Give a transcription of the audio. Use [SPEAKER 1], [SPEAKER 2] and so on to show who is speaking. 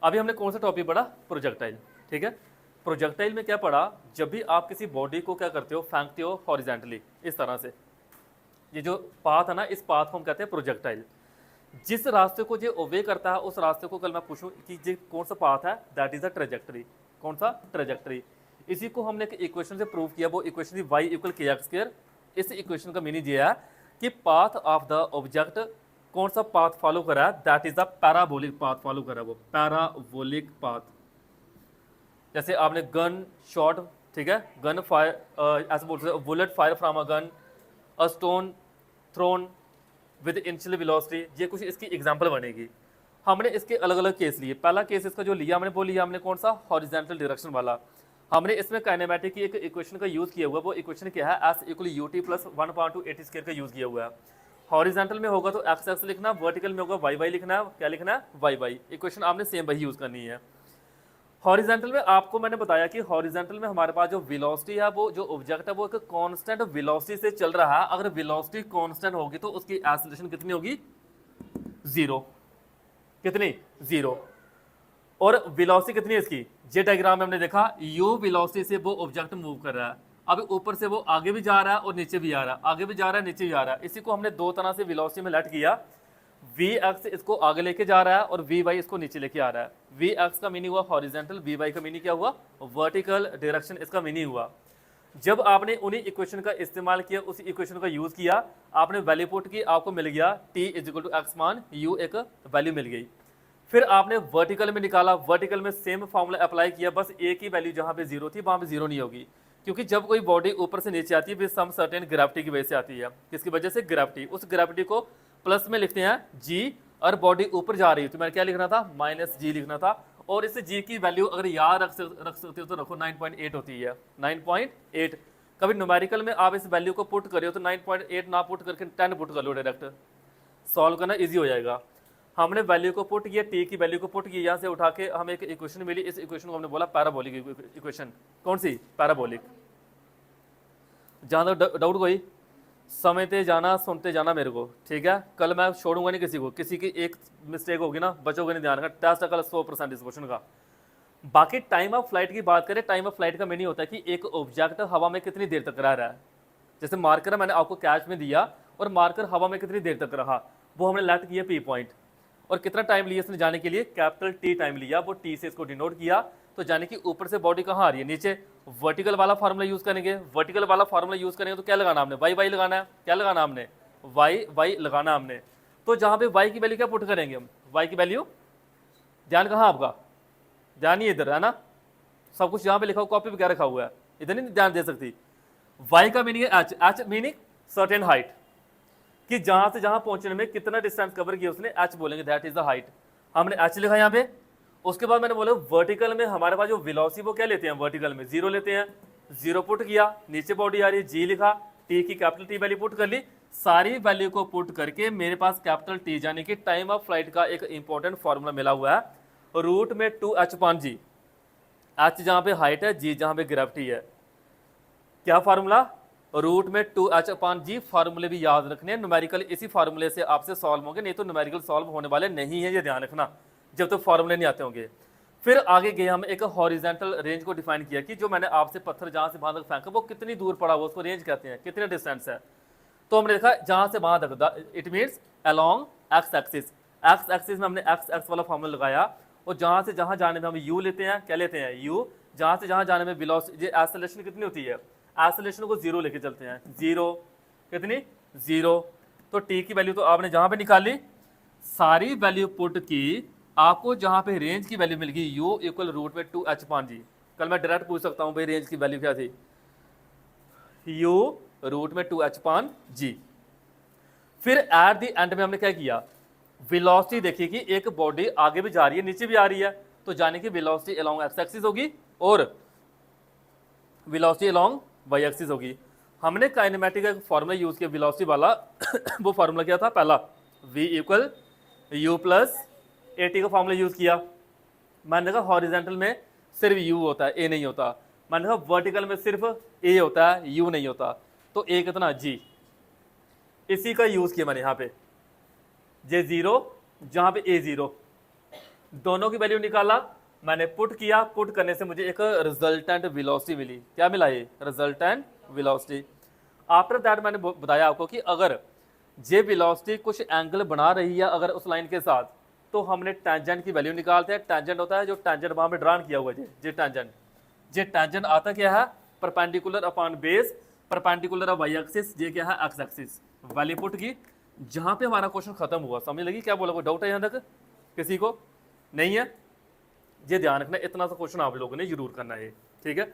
[SPEAKER 1] अभी हमने कौन सा टॉपिक पढ़ा? प्रोजेक्टाइल। ठीक है, प्रोजेक्टाइल में क्या पढ़ा? जब भी आप किसी बॉडी को क्या करते हो, फेंकते हो हॉरिजेंटली इस तरह से, ये जो पाथ है ना, इस पाथ को हम कहते हैं प्रोजेक्टाइल। जिस रास्ते को ये ओबे करता है उस रास्ते को कल मैं पूछूं कि ये कौन सा पाथ है, दैट इज अ ट्रेजेक्टरी। कौन सा? ट्रेजेक्टरी। इसी को हमने एक इक्वेशन से प्रूव किया, वो इक्वेशन थी y इक्वल के एक्स स्क्वायर। इस इक्वेशन का मीनिंग ये है कि पाथ ऑफ द ऑब्जेक्ट कौन सा पाथ फॉलो कर रहा है, that is the parabolic path follow कर रहा है, वो पैराबोलिक पाथ। जैसे आपने गन शॉट, ठीक है, गन फायर, ऐसे बोल सकते, bullet fire from a gun, a stone thrown with initial velocity, ये कुछ इसकी एग्जांपल बनेगी। हमने इसके अलग अलग केस लिए। पहला केस इसका जो लिया हमने, वो लिया हमने कौन सा? हॉरिजॉन्टल डायरेक्शन वाला। हमने इसमें काइनेमेटिक की एक इक्वेशन का यूज किया हुआ है, वो इक्वेशन क्या है? S equal U T plus 1/2 eighty square का यूज किया हुआ है। हॉरिजॉन्टल में होगा तो एक्स एक्स लिखना, वर्टिकल में होगा वाई वाई लिखना है। क्या लिखना है? Y y. इक्वेशन आपने सेम वही यूज करनी है। हॉरिजॉन्टल में आपको मैंने बताया कि हॉरिजॉन्टल में हमारे पास जो वेलोसिटी है, वो जो ऑब्जेक्ट है वो एक कांस्टेंट वेलोसिटी से चल रहा है। अगर वेलोसिटी कांस्टेंट होगी तो उसकी एक्सेलरेशन कितनी होगी? जीरो। कितनी? जीरो। और वेलोसिटी कितनी है इसकी? ये डायग्राम में हमने देखा, यू वेलोसिटी से वो ऑब्जेक्ट मूव कर रहा है। अब ऊपर से वो आगे भी जा रहा है और नीचे भी आ रहा है, आगे भी जा रहा है, नीचे भी आ रहा है। इसी को हमने दो तरह से वेलोसिटी में लेट किया। वी एक्स इसको आगे लेके जा रहा है और वी वाई इसको नीचे लेके आ रहा है। वी एक्स का मीनिंग हुआ हॉरिजॉन्टल, वी वाई का मीनिंग क्या हुआ? वर्टिकल डायरेक्शन इसका मीनिंग हुआ। जब आपने उन्हीं इक्वेशन का इस्तेमाल किया, उस इक्वेशन का यूज किया, आपने वैल्यू पुट की, आपको मिल गया t इजिकल टू एक्स मान u, एक वैल्यू मिल गई। फिर आपने वर्टिकल में निकाला, वर्टिकल में सेम फॉर्मूला अप्लाई किया, बस एक ही वैल्यू जहां पे जीरो थी वहां पे जीरो नहीं होगी, क्योंकि जब कोई बॉडी ऊपर से नीचे आती है विद सम सर्टेन ग्रेविटी की वजह से आती है। किसकी वजह से? ग्रेविटी। उस ग्रेविटी को प्लस में लिखते हैं g, और बॉडी ऊपर जा रही है तो मैंने क्या लिखना था? माइनस जी लिखना था। और इस जी की वैल्यू अगर याद रख सकते हो तो रखो, 9.8 होती है, 9.8। कभी न्यूमेरिकल में आप इस वैल्यू को पुट करियो तो 9.8 ना पुट करके 10 पुट कर लो, डायरेक्ट सॉल्व करना इजी हो जाएगा। हमने वैल्यू को पुट किया, टी की वैल्यू को पुट किया, यहाँ से उठा के हमें एक इक्वेशन मिली। इस इक्वेशन को हमने बोला पैराबोलिक इक्वेशन। कौन सी? पैराबोलिक। जहाँ तक डाउट कोई, समझते जाना, सुनते जाना मेरे को, ठीक है? कल मैं छोड़ूंगा नहीं किसी को, किसी की एक मिस्टेक होगी ना, बचोगे नहीं, ध्यान रखना। टेस्ट कल 100% इस क्वेश्चन का। बाकी टाइम ऑफ फ्लाइट की बात करें, टाइम ऑफ फ्लाइट का मीनिंग होता है कि एक ऑब्जेक्ट हवा में कितनी देर तक रह रहा है। जैसे मार्कर मैंने आपको कैच में दिया और मार्कर हवा में कितनी देर तक रहा, वो हमने लेट किया पी पॉइंट। और कितना टाइम लिया इसने जाने के लिए? कैपिटल टी टाइम लिया, वो टी से इसको डिनोट किया। तो जाने की ऊपर से बॉडी कहाँ आ रही है? नीचे। वर्टिकल वाला फार्मूला यूज करेंगे, वर्टिकल वाला फार्मूला यूज करेंगे तो क्या लगाना हमने? वाई वाई लगाना है। क्या लगाना हमने? वाई वाई लगाना हमने। तो जहां पे वाई की वैल्यू क्या पुट करेंगे हम? वाई की वैल्यू, ध्यान कहाँ आपका? ध्यान ही इधर है ना, सब कुछ यहाँ पे लिखा हुआ, कॉपी पे क्या रखा हुआ है, इधर नहीं ध्यान दे सकती। वाई का मीनिंग है H, H meaning certain height, कि जहां से जहां पहुंचने में कितना डिस्टेंस कवर किया उसने, एच बोलेंगे, दैट इज द हाइट। हमने एच लिखा यहाँ पे। उसके बाद मैंने बोला वर्टिकल में हमारे पास जो वेलोसिटी वो क्या लेते हैं? वर्टिकल में जीरो लेते हैं। जीरो पुट किया, नीचे बॉडी आ रही है, जी लिखा, टी की कैपिटल टी वैल्यू पुट कर ली। सारी वैल्यू को पुट करके मेरे पास कैपिटल टी यानी कि टाइम ऑफ फ्लाइट का एक इंपॉर्टेंट फॉर्मूला मिला हुआ है, रूट में 2h/g। एच जहां पे हाइट है, जी जहां पे ग्रेविटी है। क्या फार्मूला? रूट में 2h/g। फार्मूले भी याद रखने हैं, न्यूमेरिकल इसी फार्मूले से आपसे सॉल्व होंगे, नहीं तो न्यूमेरिकल सॉल्व होने वाले नहीं है, ये ध्यान रखना, जब तक फार्मूले नहीं आते होंगे। फिर आगे गए हम एक हॉरिजॉन्टल रेंज को डिफाइन किया कि जो मैंने आपसे पत्थर जहां से वहां तक फेंका वो कितनी दूर पड़ा हुआ, उसको रेंज कहते हैं, कितने डिस्टेंस है। तो हमने देखा जहां से वहां तक, it means along x axis. X axis में हमने एक्स एक्स वाला फॉर्मूला लगाया, और जहां से जहां जाने में हम यू लेते हैं। क्या लेते हैं? यू। जहां से जहां जाने में वेलोसिटी, एक्सेलरेशन कितनी होती है? एक्सेलरेशन को जीरो लेके चलते हैं, जीरो। कितनी? जीरो। तो टी की वैल्यू तो आपने जहां पे निकाली, सारी वैल्यू पुट की, आपको जहां पे रेंज की वैल्यू मिल गई यू इक्वल रूट में 2h/g। कल मैं डायरेक्ट पूछ सकता हूं भाई रेंज की वैल्यू क्या थी? यू रूट में 2h/g। फिर एट द एंड में हमने क्या किया? वेलोसिटी देखिए कि एक बॉडी आगे भी जा रही है, नीचे भी आ रही है, तो जाने की वेलोसिटी अलोंग एक्स एक्सिस होगी और वेलोसिटी अलोंग वाई एक्सिस होगी। हमने काइनेमेटिक का फॉर्मूला यूज किया वेलोसिटी वाला वो फॉर्मूला क्या था? पहला v equal you plus A T का फॉर्मूला यूज किया। मैंने कहा हॉरिजॉन्टल में सिर्फ u होता है, a नहीं होता। मैंने कहा वर्टिकल में सिर्फ a होता है, u नहीं होता। तो a कितना? g। इसी का यूज किया मैंने यहाँ पे, j0 जहां पे a0। दोनों की वैल्यू निकाला, मैंने पुट किया, पुट करने से मुझे एक रिजल्टेंट वेलोसिटी मिली। क्या मिला? ये रिजल्टेंट वेलोसिटी। आफ्टर दैट मैंने बताया आपको कि अगर जे वेलोसिटी कुछ एंगल बना रही है अगर उस लाइन के साथ, तो हमने टेंजेंट की वैल्यू निकालते हैं। टेंजेंट होता है जो टेंजेंट वहां पे ड्रॉन किया हुआ है, जे टेंजेंट। जे टेंजेंट आता क्या है? Perpendicular upon base, perpendicular Y axis, जे क्या है? X axis. वैल्यू पुट की, जहां पे हमारा क्वेश्चन खत्म हुआ। समझ लगी क्या बोला? कोई डाउट है यहां तक किसी को? नहीं है? ये ध्यान रखना, इतना सा क्वेश्चन आप लोगों ने जरूर करना है, ठीक है।